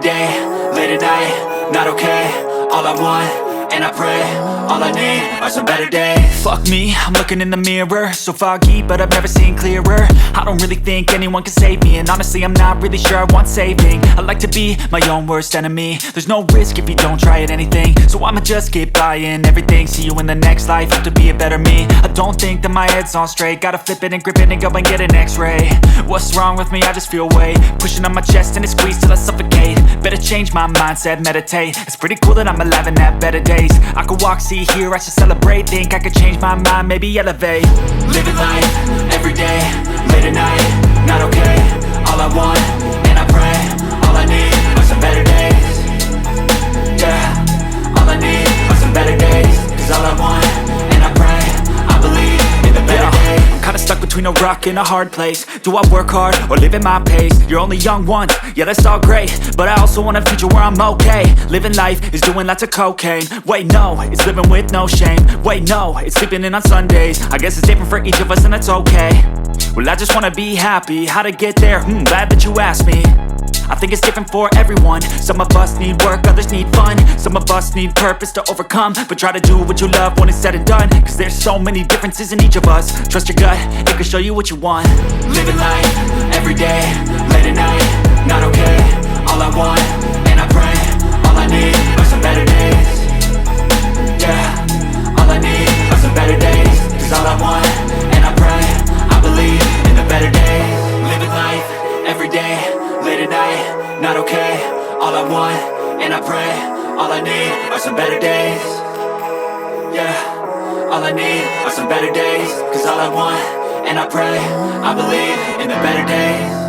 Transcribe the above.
day, late at night, not okay. All I want, and I pray, all I need are some better days. Fuck me, I'm looking in the mirror, so foggy, but I've never seen clearer. I don't really think anyone can save me, and honestly I'm not really sure I want saving. I like to be my own worst enemy. There's no risk if you don't try at anything, so I'ma just keep buying everything. See you in the next life, have to be a better me. I don't think that my head's on straight, gotta flip it and grip it and go and get an x-ray. What's wrong with me? I just feel weight pushing on my chest and it squeezes till I suffocate. Better change my mindset, meditate. It's pretty cool that I'm alive and have better days. I could walk, see, hear, I should celebrate. Think I could change my mind, maybe elevate. Living life, every day, late at night, not okay. All I want, and I pray, all I need are some better days. Yeah, all I need are some better days. Cause all I want, and I pray, I believe in the better days. I'm kinda stuck between a rock and a hard place. Do I work hard or live at my pace? You're only young once, yeah that's all great, but I also want a future where I'm okay. Living life is doing lots of cocaine. Wait no, it's living with no shame. Wait no, it's sleeping in on Sundays. I guess it's different for each of us and that's okay. Well I just wanna be happy, how to get there? Glad that you asked me. I think it's different for everyone. Some of us need work, others need fun. Some of us need purpose to overcome. But try to do what you love when it's said and done. Cause there's so many differences in each of us. Trust your gut, it can show you what you want. Living life, every day, late at night, not okay. All I want, and I pray, all I need are some better days. Yeah, all I need are some better days. Cause all I want, and I pray, I believe in the better days. Living life, every day, late at night, not okay. All I want, and I pray, all I need are some better days. Yeah, all I need are some better days. Cause all I want, and I pray, I believe in the better days.